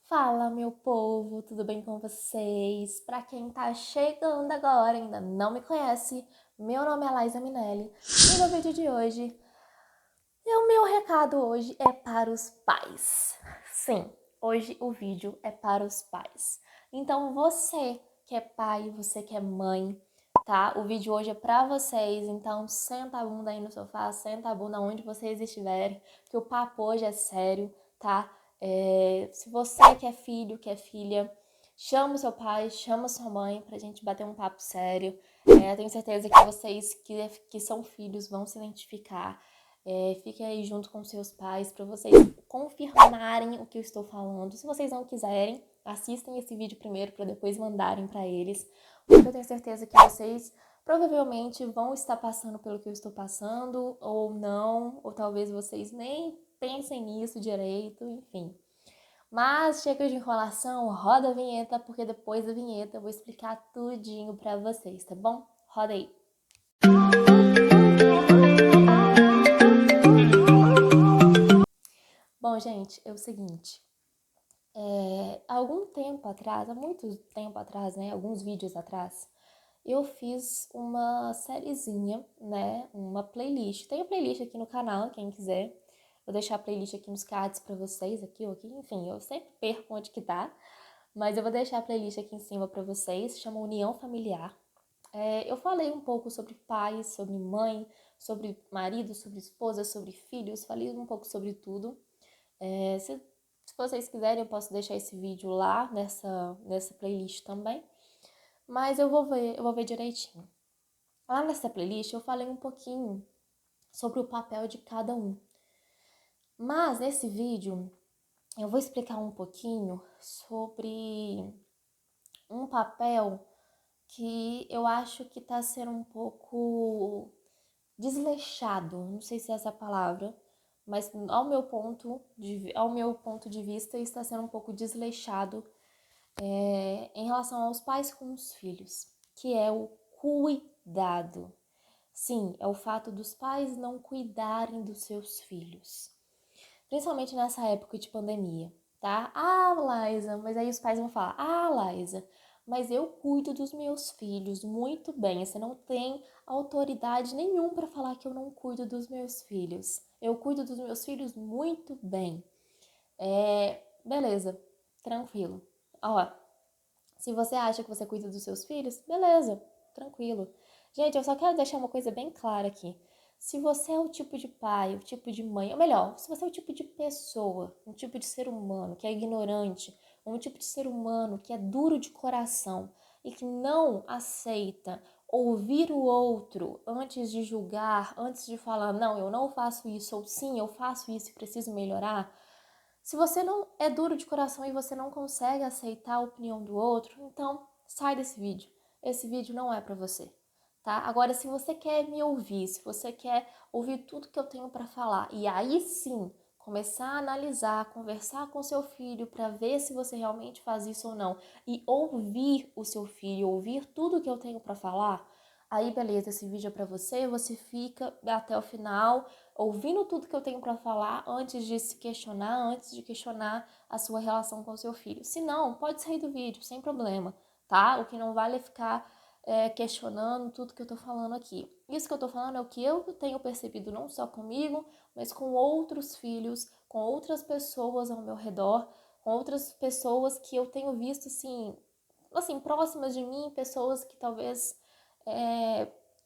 Fala, meu povo, tudo bem com vocês? Pra quem tá chegando agora e ainda não me conhece, meu nome é Laisa Minelli e no vídeo de hoje, o meu recado hoje é para os pais. Sim, hoje o vídeo é para os pais. Então você que é pai, você que é mãe, tá? O vídeo hoje é pra vocês, então senta a bunda aí no sofá, senta a bunda onde vocês estiverem, que o papo hoje é sério, tá? Se você que é filho, que é filha, chama o seu pai, chama a sua mãe pra gente bater um papo sério. Tenho certeza que vocês que são filhos vão se identificar. Fiquem aí junto com seus pais para vocês confirmarem o que eu estou falando. Se vocês não quiserem, assistem esse vídeo primeiro para depois mandarem para eles. Porque eu tenho certeza que vocês provavelmente vão estar passando pelo que eu estou passando, ou não, ou talvez vocês nem pensem nisso direito, enfim. Mas chega de enrolação, roda a vinheta, porque depois da vinheta eu vou explicar tudinho para vocês, tá bom? Roda aí. Bom, gente, é o seguinte. Há algum tempo atrás, há muito tempo atrás, né? Alguns vídeos atrás, eu fiz uma sériezinha, né? Uma playlist. Tem a playlist aqui no canal, quem quiser. Vou deixar a playlist aqui nos cards pra vocês, aqui ou aqui. Enfim, eu sempre perco onde que tá. Mas eu vou deixar a playlist aqui em cima pra vocês. Chama União Familiar. Eu falei um pouco sobre pai, sobre mãe, sobre marido, sobre esposa, sobre filhos. Falei um pouco sobre tudo. Se vocês quiserem, eu posso deixar esse vídeo lá nessa playlist também. Mas eu vou ver direitinho. Lá nessa playlist eu falei um pouquinho sobre o papel de cada um. Mas nesse vídeo eu vou explicar um pouquinho sobre um papel que eu acho que tá sendo um pouco desleixado. Não sei se é essa a palavra, mas ao meu ponto de vista está sendo um pouco desleixado em relação aos pais com os filhos, que é o cuidado. Sim, é o fato dos pais não cuidarem dos seus filhos. Principalmente nessa época de pandemia, tá? Ah, Laisa, mas aí os pais vão falar: Ah, Laisa, mas eu cuido dos meus filhos muito bem. Você não tem autoridade nenhuma para falar que eu não cuido dos meus filhos. Eu cuido dos meus filhos muito bem. Beleza, tranquilo. Ó, se você acha que você cuida dos seus filhos, beleza, tranquilo. Gente, eu só quero deixar uma coisa bem clara aqui. Se você é o tipo de pai, o tipo de mãe, ou melhor, se você é o tipo de pessoa, um tipo de ser humano que é ignorante, um tipo de ser humano que é duro de coração e que não aceita ouvir o outro antes de julgar, antes de falar, não, eu não faço isso, ou sim, eu faço isso e preciso melhorar, se você não é duro de coração e você não consegue aceitar a opinião do outro, então sai desse vídeo. Esse vídeo não é pra você, tá? Agora, se você quer me ouvir, se você quer ouvir tudo que eu tenho pra falar e aí sim começar a analisar, conversar com seu filho para ver se você realmente faz isso ou não e ouvir o seu filho, ouvir tudo que eu tenho pra falar, aí beleza, esse vídeo é pra você, você fica até o final ouvindo tudo que eu tenho para falar antes de se questionar, antes de questionar a sua relação com o seu filho. Se não, pode sair do vídeo, sem problema, tá? O que não vale é ficar questionando tudo que eu tô falando aqui. Isso que eu tô falando é o que eu tenho percebido não só comigo, mas com outros filhos, com outras pessoas ao meu redor, com outras pessoas que eu tenho visto, assim, próximas de mim, pessoas que talvez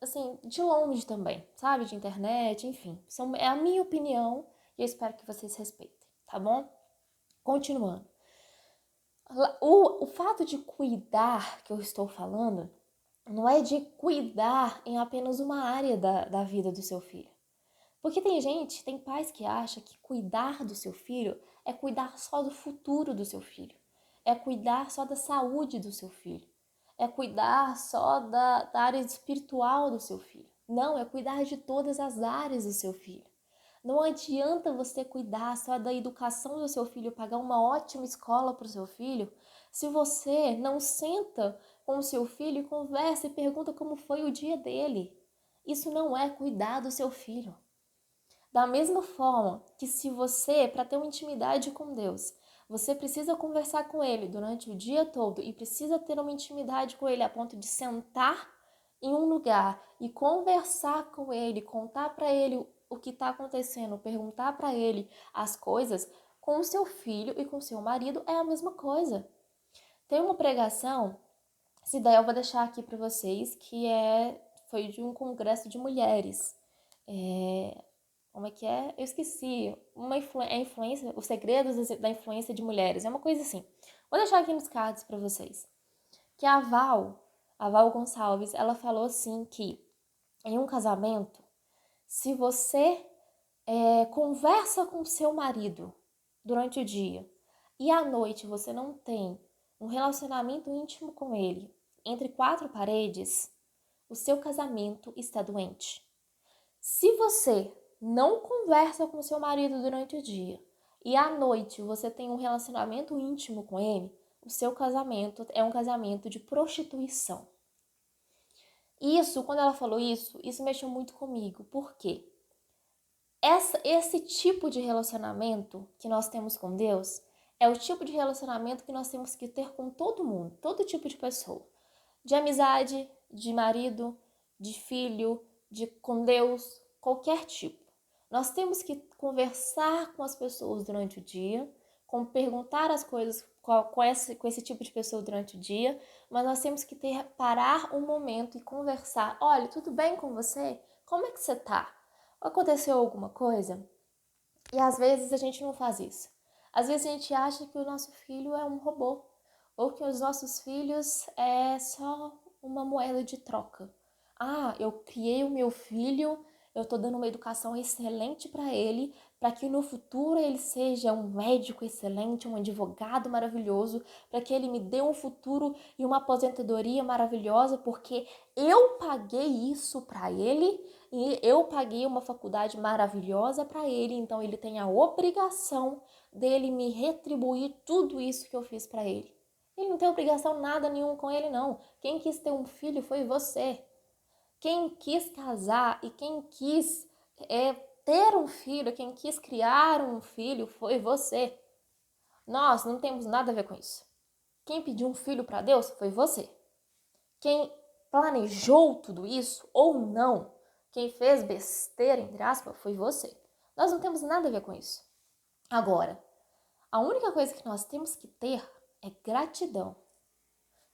assim, de longe também, sabe? De internet, enfim. É a minha opinião e eu espero que vocês respeitem, tá bom? Continuando. O fato de cuidar que eu estou falando não é de cuidar em apenas uma área da vida do seu filho. Porque tem pais que acham que cuidar do seu filho é cuidar só do futuro do seu filho. É cuidar só da saúde do seu filho. É cuidar só da área espiritual do seu filho. Não, é cuidar de todas as áreas do seu filho. Não adianta você cuidar só da educação do seu filho, pagar uma ótima escola para o seu filho, se você não senta com o seu filho e conversa e pergunta como foi o dia dele. Isso não é cuidar do seu filho. Da mesma forma que se você, para ter uma intimidade com Deus, Você precisa conversar com ele durante o dia todo e precisa ter uma intimidade com ele a ponto de sentar em um lugar e conversar com ele, contar para ele o que está acontecendo, perguntar para ele as coisas. Com o seu filho e com o seu marido é a mesma coisa. Tem uma pregação, se der eu vou deixar aqui para vocês, foi de um congresso de mulheres. Como é que é? Eu esqueci. A influência, os segredos da influência de mulheres. É uma coisa assim. Vou deixar aqui nos cards para vocês. Que a Val Gonçalves, ela falou assim que em um casamento, se você conversa com seu marido durante o dia e à noite você não tem um relacionamento íntimo com ele, entre quatro paredes, o seu casamento está doente. Se você não conversa com seu marido durante o dia e à noite você tem um relacionamento íntimo com ele, o seu casamento é um casamento de prostituição. Isso, quando ela falou isso mexeu muito comigo. Por quê? Esse tipo de relacionamento que nós temos com Deus é o tipo de relacionamento que nós temos que ter com todo mundo, todo tipo de pessoa. De amizade, de marido, de filho, com Deus, qualquer tipo. Nós temos que conversar com as pessoas durante o dia, perguntar as coisas com esse tipo de pessoa durante o dia, mas nós temos que parar um momento e conversar. Olha, tudo bem com você? Como é que você tá? Aconteceu alguma coisa? E às vezes a gente não faz isso. Às vezes a gente acha que o nosso filho é um robô, ou que os nossos filhos é só uma moeda de troca. Ah, eu criei o meu filho, eu tô dando uma educação excelente para que no futuro ele seja um médico excelente, um advogado maravilhoso, para que ele me dê um futuro e uma aposentadoria maravilhosa, porque eu paguei isso para ele e eu paguei uma faculdade maravilhosa para ele, então ele tem a obrigação dele me retribuir tudo isso que eu fiz para ele. Ele não tem obrigação nada nenhum com ele, não. Quem quis ter um filho foi você. Quem quis casar e quem quis ter um filho, quem quis criar um filho foi você. Nós não temos nada a ver com isso. Quem pediu um filho para Deus foi você. Quem planejou tudo isso ou não, quem fez besteira, entre aspas, foi você. Nós não temos nada a ver com isso. Agora, a única coisa que nós temos que ter é gratidão.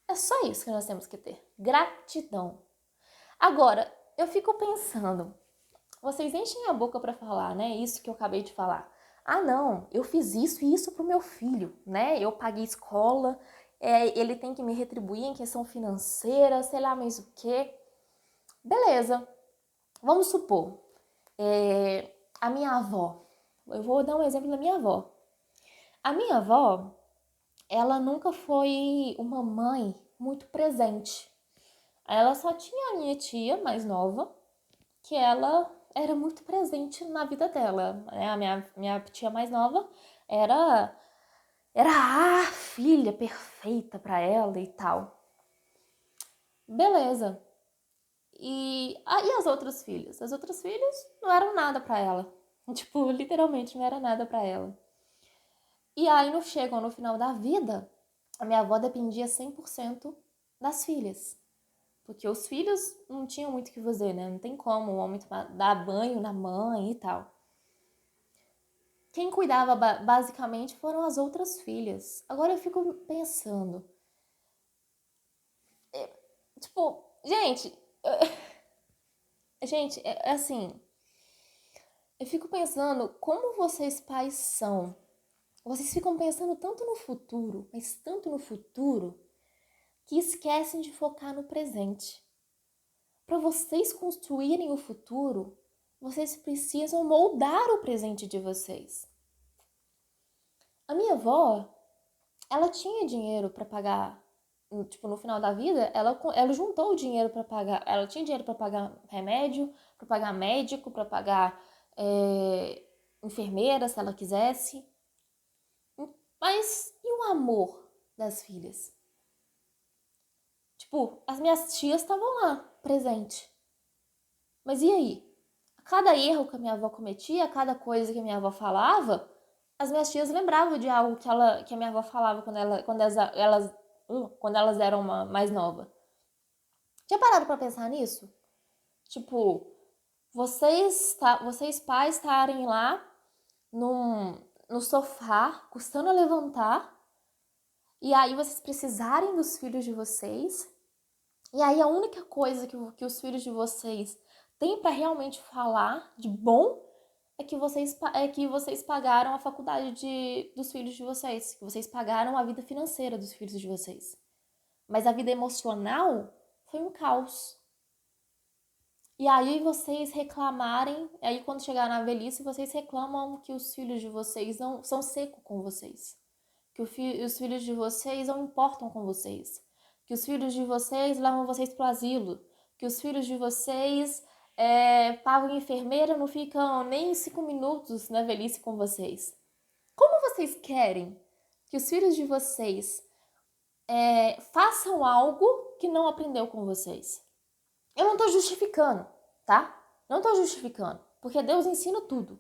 É só isso que nós temos que ter. Gratidão. Agora, eu fico pensando, vocês enchem a boca para falar, né? Isso que eu acabei de falar. Ah, não, eu fiz isso e isso pro meu filho, né? Eu paguei escola, ele tem que me retribuir em questão financeira, sei lá mais o quê. Beleza, vamos supor, a minha avó. Eu vou dar um exemplo da minha avó. A minha avó, ela nunca foi uma mãe muito presente. Ela só tinha a minha tia mais nova, que ela era muito presente na vida dela. A minha tia mais nova era a filha perfeita para ela e tal. Beleza. E as outras filhas? As outras filhas não eram nada para ela. Tipo, literalmente não era nada para ela. E aí, chegam no final da vida, a minha avó dependia 100% das filhas. Porque os filhos não tinham muito o que fazer, né? Não tem como o homem dar banho na mãe e tal. Quem cuidava basicamente foram as outras filhas. Agora eu fico pensando. Tipo, gente. Gente, é assim. Eu fico pensando como vocês pais são. Vocês ficam pensando tanto no futuro, mas tanto no futuro, que esquecem de focar no presente. Para vocês construírem o futuro, vocês precisam moldar o presente de vocês. A minha avó, ela tinha dinheiro para pagar, tipo, no final da vida, ela juntou o dinheiro para pagar, ela tinha dinheiro para pagar remédio, para pagar médico, para pagar enfermeira, se ela quisesse. Mas e o amor das filhas? Tipo, as minhas tias estavam lá, presente. Mas e aí? A cada erro que a minha avó cometia, a cada coisa que a minha avó falava, as minhas tias lembravam de algo que a minha avó falava quando elas eram mais novas. Já pararam pra pensar nisso? Tipo, vocês pais estarem lá no sofá, custando a levantar, e aí vocês precisarem dos filhos de vocês, e aí a única coisa que os filhos de vocês têm pra realmente falar de bom é que vocês pagaram a faculdade dos filhos de vocês, que vocês pagaram a vida financeira dos filhos de vocês. Mas a vida emocional foi um caos. E aí vocês reclamarem, aí quando chegar na velhice, vocês reclamam que os filhos de vocês não são secos com vocês. Que os filhos de vocês não importam com vocês. Que os filhos de vocês levam vocês pro asilo. Que os filhos de vocês pagam enfermeira, não ficam nem 5 minutos na velhice com vocês. Como vocês querem que os filhos de vocês façam algo que não aprendeu com vocês? Eu não tô justificando, tá? Não tô justificando, porque Deus ensina tudo.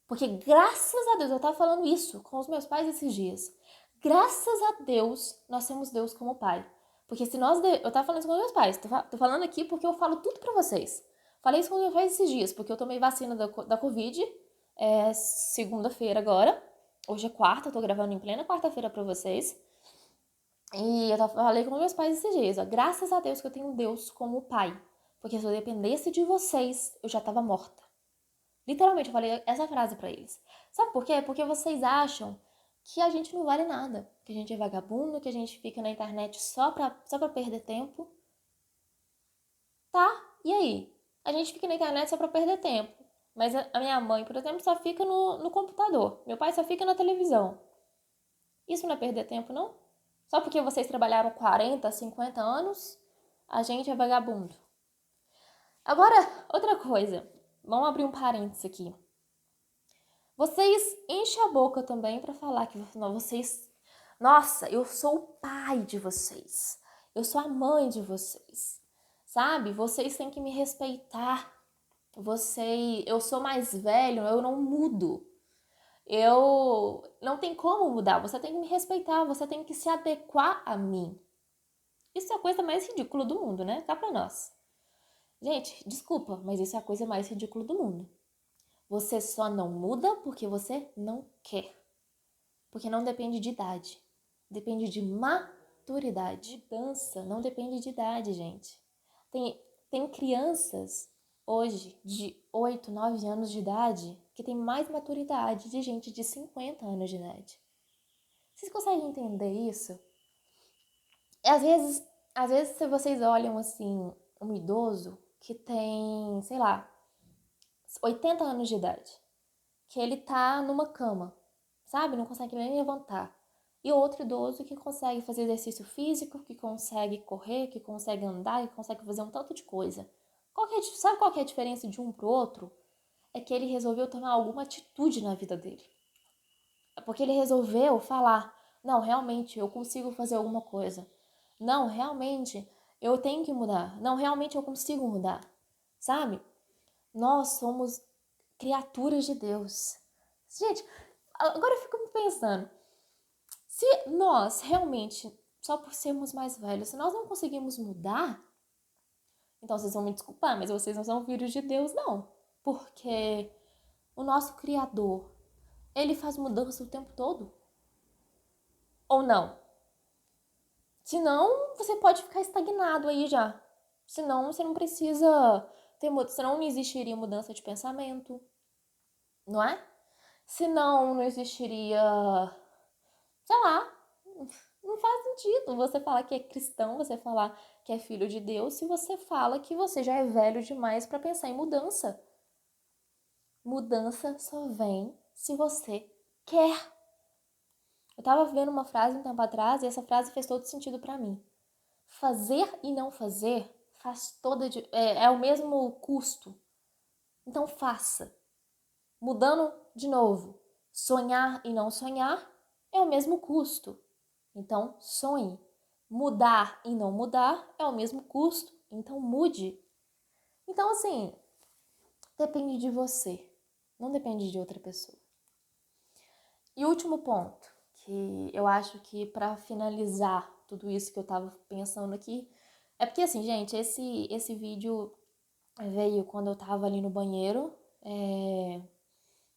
Porque graças a Deus, eu tava falando isso com os meus pais esses dias. Graças a Deus, nós temos Deus como pai. Porque se nós... Eu tava falando isso com os meus pais. Tô falando aqui porque eu falo tudo pra vocês. Falei isso com os meus pais esses dias, porque eu tomei vacina da Covid. Segunda-feira agora. Hoje é quarta, eu tô gravando em plena quarta-feira pra vocês. E eu falei com meus pais esses dias, ó, graças a Deus que eu tenho Deus como pai. Porque se eu dependesse de vocês, eu já tava morta. Literalmente, eu falei essa frase pra eles. Sabe por quê? Porque vocês acham que a gente não vale nada. Que a gente é vagabundo, que a gente fica na internet só pra perder tempo. Tá, e aí? A gente fica na internet só pra perder tempo. Mas a minha mãe, por exemplo, só fica no computador. Meu pai só fica na televisão. Isso não é perder tempo, não? Só porque vocês trabalharam 40, 50 anos, a gente é vagabundo. Agora, outra coisa. Vamos abrir um parênteses aqui. Vocês enchem a boca também pra falar que vocês... Nossa, eu sou o pai de vocês. Eu sou a mãe de vocês. Sabe? Vocês têm que me respeitar. Eu sou mais velho, eu não mudo. Eu não tem como mudar. Você tem que me respeitar, você tem que se adequar a mim. Isso é a coisa mais ridícula do mundo, né? Cá pra nós. Gente, desculpa, mas isso é a coisa mais ridícula do mundo. Você só não muda porque você não quer. Porque não depende de idade. Depende de maturidade. Mudança não depende de idade, gente. Tem crianças hoje de 8, 9 anos de idade que tem mais maturidade de gente de 50 anos de idade. Vocês conseguem entender isso? Às vezes se vocês olham assim, um idoso que tem, sei lá, 80 anos de idade, que ele tá numa cama, sabe? Não consegue nem levantar. E outro idoso que consegue fazer exercício físico, que consegue correr, que consegue andar, que consegue fazer um tanto de coisa. Sabe qual que é a diferença de um pro outro? É que ele resolveu tomar alguma atitude na vida dele. É porque ele resolveu falar, não, realmente eu consigo fazer alguma coisa. Não, realmente eu tenho que mudar. Não, realmente eu consigo mudar. Sabe? Nós somos criaturas de Deus. Gente, agora eu fico pensando, se nós realmente, só por sermos mais velhos, se nós não conseguimos mudar, então vocês vão me desculpar, mas vocês não são filhos de Deus, não. Porque o nosso Criador, ele faz mudança o tempo todo. Ou não? Senão, você pode ficar estagnado aí já. Senão, você não precisa senão não existiria mudança de pensamento, não é? Senão, não existiria, sei lá, não faz sentido você falar que é cristão, você falar que é filho de Deus, se você fala que você já é velho demais para pensar em mudança. Mudança só vem se você quer. Eu tava vendo uma frase um tempo atrás e essa frase fez todo sentido para mim. Fazer e não fazer é o mesmo custo. Então faça. Mudando de novo, sonhar e não sonhar é o mesmo custo. Então sonhe. Mudar e não mudar é o mesmo custo. Então mude. Então assim, depende de você. Não depende de outra pessoa. E último ponto, que eu acho que para finalizar tudo isso que eu tava pensando aqui, é porque assim, gente, esse vídeo veio quando eu tava ali no banheiro,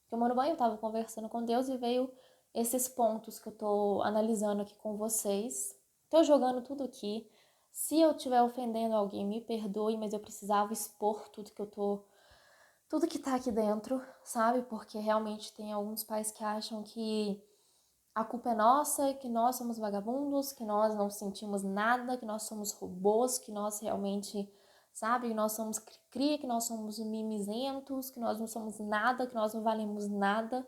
tomando banho, eu tava conversando com Deus e veio esses pontos que eu tô analisando aqui com vocês. Tô jogando tudo aqui. Se eu estiver ofendendo alguém, me perdoe, mas eu precisava expor tudo que tá aqui dentro, sabe? Porque realmente tem alguns pais que acham que a culpa é nossa, que nós somos vagabundos, que nós não sentimos nada, que nós somos robôs, que nós realmente, sabe, que nós somos cri-cri, que nós somos mimizentos, que nós não somos nada, que nós não valemos nada.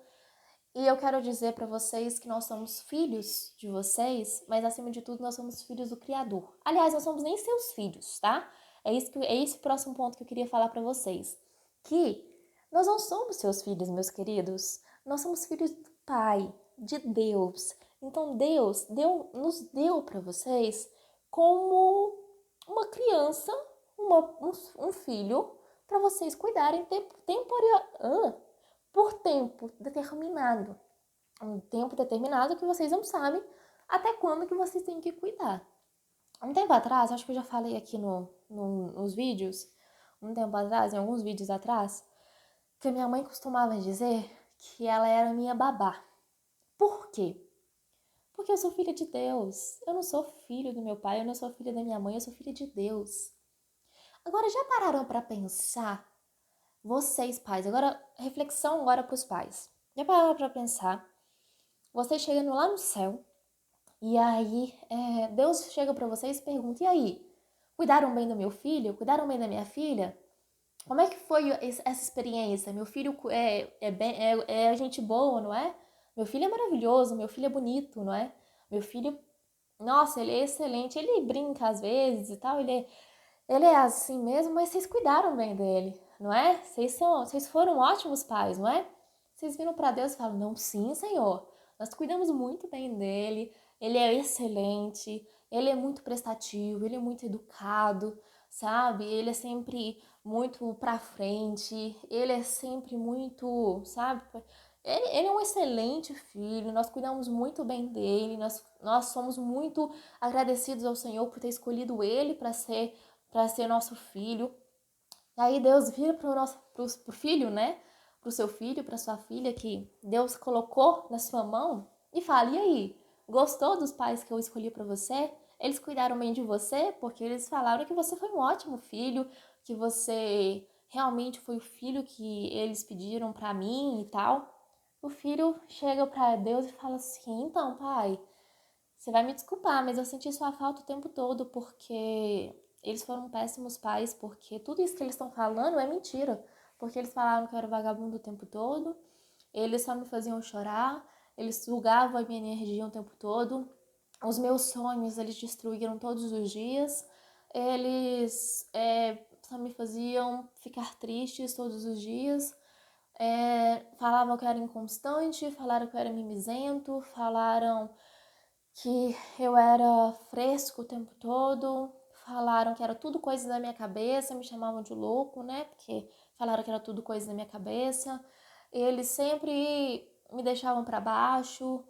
E eu quero dizer para vocês que nós somos filhos de vocês, mas acima de tudo nós somos filhos do Criador. Aliás, nós somos nem seus filhos, tá? É esse o próximo ponto que eu queria falar para vocês. Que nós não somos seus filhos, meus queridos. Nós somos filhos do Pai, de Deus. Então Deus nos deu para vocês como uma criança, um filho, para vocês cuidarem por tempo determinado. Um tempo determinado que vocês não sabem até quando que vocês têm que cuidar. Um tempo atrás, acho que eu já falei aqui nos vídeos, um tempo atrás, em alguns vídeos atrás, que a minha mãe costumava dizer que ela era minha babá. Por quê? Porque eu sou filha de Deus. Eu não sou filho do meu pai, eu não sou filha da minha mãe, eu sou filha de Deus. Agora, já pararam para pensar, vocês pais, agora, reflexão agora para os pais. Já pararam para pensar, vocês chegando lá no céu, e aí Deus chega para vocês e pergunta, e aí, cuidaram bem do meu filho? Cuidaram bem da minha filha? Como é que foi essa experiência? Meu filho é gente boa, não é? Meu filho é maravilhoso, meu filho é bonito, não é? Meu filho, nossa, ele é excelente, ele brinca às vezes e tal, ele é assim mesmo, mas vocês cuidaram bem dele, não é? Vocês foram ótimos pais, não é? Vocês viram para Deus e falam, não, sim, Senhor, nós cuidamos muito bem dele, ele é excelente, ele é muito prestativo, ele é muito educado, sabe? Ele é sempre muito pra frente, ele é sempre muito, sabe? Ele é um excelente filho, nós cuidamos muito bem dele, nós somos muito agradecidos ao Senhor por ter escolhido ele para ser nosso filho. Aí Deus vira pro filho, né? Pro seu filho, pra sua filha que Deus colocou na sua mão e fala: "E aí, gostou dos pais que eu escolhi para você? Eles cuidaram bem de você porque eles falaram que você foi um ótimo filho, que você realmente foi o filho que eles pediram para mim e tal." O filho chega para Deus e fala assim: "Então, pai, você vai me desculpar, mas eu senti sua falta o tempo todo porque eles foram péssimos pais, porque tudo isso que eles estão falando é mentira. Porque eles falaram que eu era vagabundo o tempo todo, eles só me faziam chorar, eles sugavam a minha energia o tempo todo, os meus sonhos eles destruíram todos os dias, eles só me faziam ficar tristes todos os dias, falavam que eu era inconstante, falaram que eu era mimizento, falaram que eu era fresco o tempo todo, falaram que era tudo coisa da minha cabeça, me chamavam de louco, né? Porque falaram que era tudo coisa da minha cabeça. Eles sempre me deixavam para baixo,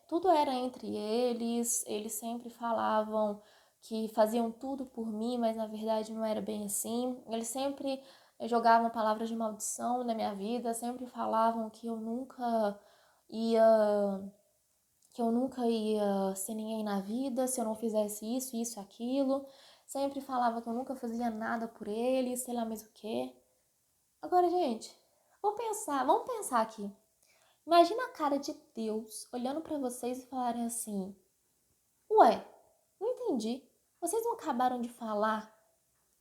tudo era entre eles sempre falavam que faziam tudo por mim, mas na verdade não era bem assim. Eles sempre jogavam palavras de maldição na minha vida, sempre falavam ia que eu nunca ia ser ninguém na vida se eu não fizesse isso, isso, aquilo. Sempre falava que eu nunca fazia nada por ele, sei lá mais o quê. Agora, gente, vamos pensar aqui. Imagina a cara de Deus olhando pra vocês e falarem assim: "Ué, não entendi. Vocês não acabaram de falar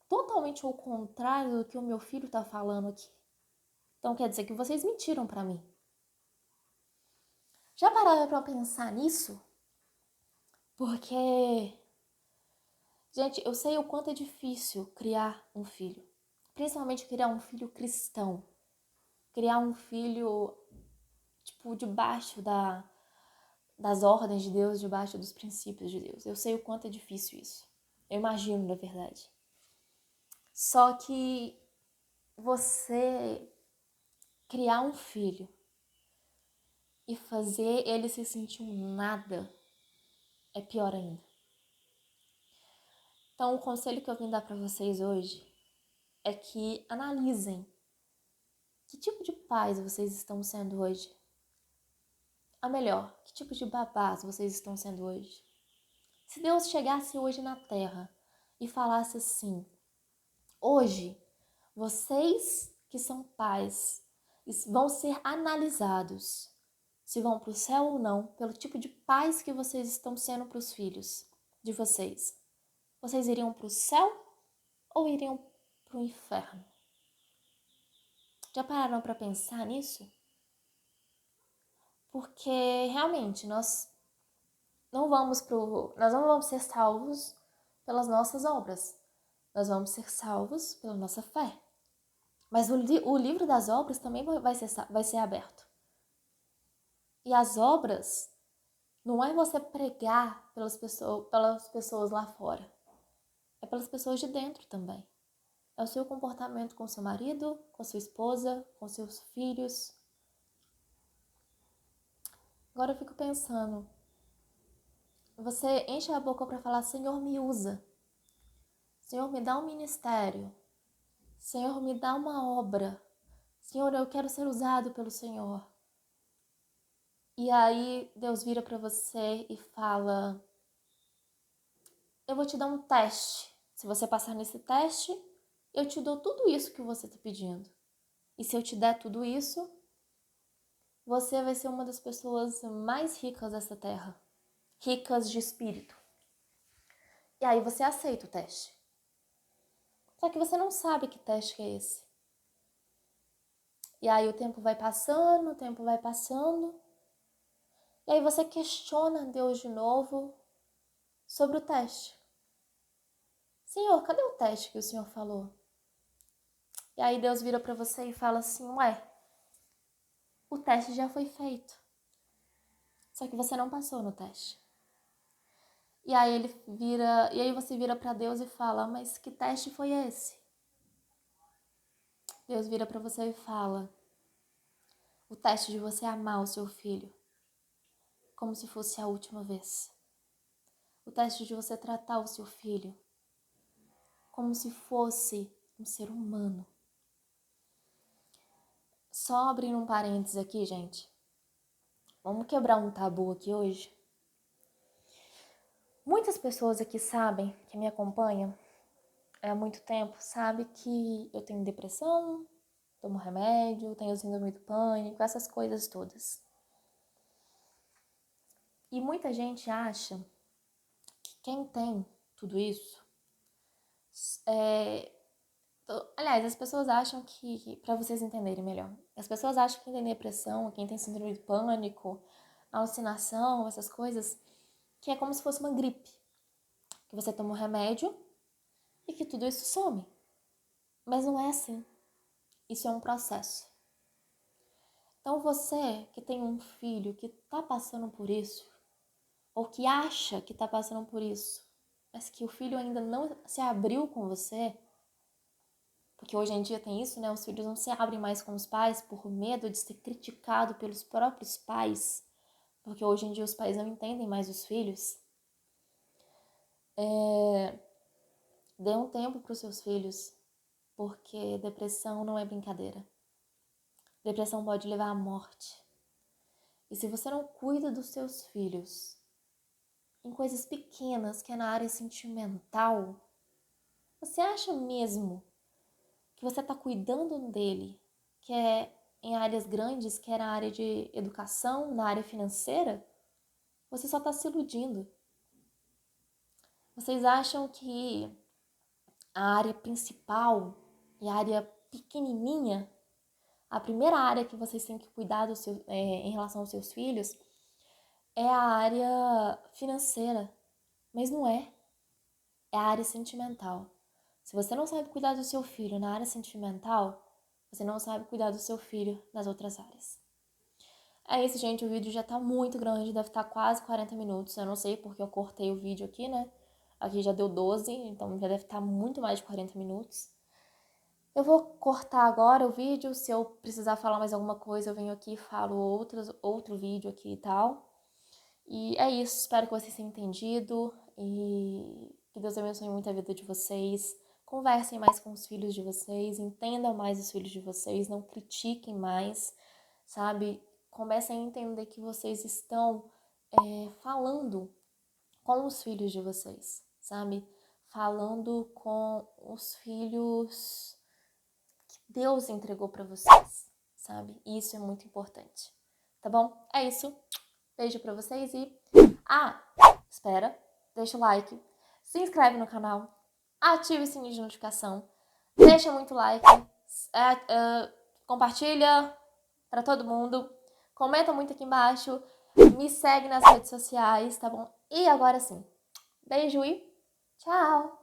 totalmente ao contrário do que o meu filho tá falando aqui. Então quer dizer que vocês mentiram pra mim." Já pararam pra pensar nisso? Porque gente, eu sei o quanto é difícil criar um filho. Principalmente criar um filho cristão. Criar um filho, tipo, debaixo das ordens de Deus, debaixo dos princípios de Deus. Eu sei o quanto é difícil isso. Eu imagino, na verdade. Só que você criar um filho e fazer ele se sentir um nada é pior ainda. Então, o conselho que eu vim dar para vocês hoje é que analisem que tipo de pais vocês estão sendo hoje. A melhor, que tipo de babás vocês estão sendo hoje. Se Deus chegasse hoje na Terra e falasse assim: hoje, vocês que são pais vão ser analisados se vão para o céu ou não pelo tipo de pais que vocês estão sendo para os filhos de vocês. Vocês iriam para o céu ou iriam para o inferno? Já pararam para pensar nisso? Porque realmente nós não vamos ser salvos pelas nossas obras. Nós vamos ser salvos pela nossa fé. Mas o livro das obras também vai ser aberto. E as obras não é você pregar pelas pessoas lá fora. É pelas pessoas de dentro também. É o seu comportamento com seu marido, com sua esposa, com seus filhos. Agora eu fico pensando, você enche a boca para falar: Senhor, me usa. Senhor, me dá um ministério. Senhor, me dá uma obra. Senhor, eu quero ser usado pelo Senhor. E aí Deus vira para você e fala: eu vou te dar um teste. Se você passar nesse teste, eu te dou tudo isso que você está pedindo. E se eu te der tudo isso, você vai ser uma das pessoas mais ricas dessa terra. Ricas de espírito. E aí você aceita o teste. Só que você não sabe que teste que é esse. E aí o tempo vai passando, o tempo vai passando. E aí você questiona Deus de novo sobre o teste. Senhor, cadê o teste que o Senhor falou? E aí Deus vira para você e fala assim: ué, o teste já foi feito. Só que você não passou no teste. E aí você vira para Deus e fala: mas que teste foi esse? Deus vira para você e fala: o teste de você amar o seu filho como se fosse a última vez. O teste de você tratar o seu filho como se fosse um ser humano. Só abrindo um parênteses aqui, gente. Vamos quebrar um tabu aqui hoje. Muitas pessoas aqui sabem, que me acompanham há muito tempo, sabem que eu tenho depressão, tomo remédio, tenho síndrome do pânico, essas coisas todas. E muita gente acha que quem tem tudo isso aliás, as pessoas acham que, para vocês entenderem melhor, as pessoas acham que quem tem depressão, quem tem síndrome do pânico, alucinação, essas coisas, que é como se fosse uma gripe. Que você toma um remédio e que tudo isso some. Mas não é assim. Isso é um processo. Então você que tem um filho que está passando por isso, ou que acha que está passando por isso, mas que o filho ainda não se abriu com você, porque hoje em dia tem isso, né? Os filhos não se abrem mais com os pais por medo de ser criticado pelos próprios pais, porque hoje em dia os pais não entendem mais os filhos. Dê um tempo para os seus filhos, porque depressão não é brincadeira. Depressão pode levar à morte. E se você não cuida dos seus filhos em coisas pequenas, que é na área sentimental, você acha mesmo que você está cuidando dele, que é em áreas grandes, que é na área de educação, na área financeira? Você só está se iludindo. Vocês acham que a área principal e a área pequenininha, a primeira área que vocês têm que cuidar em relação aos seus filhos é a área financeira, mas não é. É a área sentimental. Se você não sabe cuidar do seu filho na área sentimental, você não sabe cuidar do seu filho nas outras áreas. É isso, gente. O vídeo já tá muito grande, deve estar quase 40 minutos. Eu não sei porque eu cortei o vídeo aqui, né? Aqui já deu 12, então já deve estar muito mais de 40 minutos. Eu vou cortar agora o vídeo, se eu precisar falar mais alguma coisa, eu venho aqui e falo outro vídeo aqui e tal. E é isso, espero que vocês tenham entendido e que Deus abençoe muito a vida de vocês. Conversem mais com os filhos de vocês, entendam mais os filhos de vocês, não critiquem mais, sabe? Comecem a entender que vocês estão falando com os filhos de vocês, sabe? Falando com os filhos que Deus entregou para vocês, sabe? E isso é muito importante, tá bom? É isso. Beijo pra vocês e... espera, deixa o like, se inscreve no canal, ativa o sininho de notificação, deixa muito like, compartilha pra todo mundo, comenta muito aqui embaixo, me segue nas redes sociais, tá bom? E agora sim, beijo e tchau!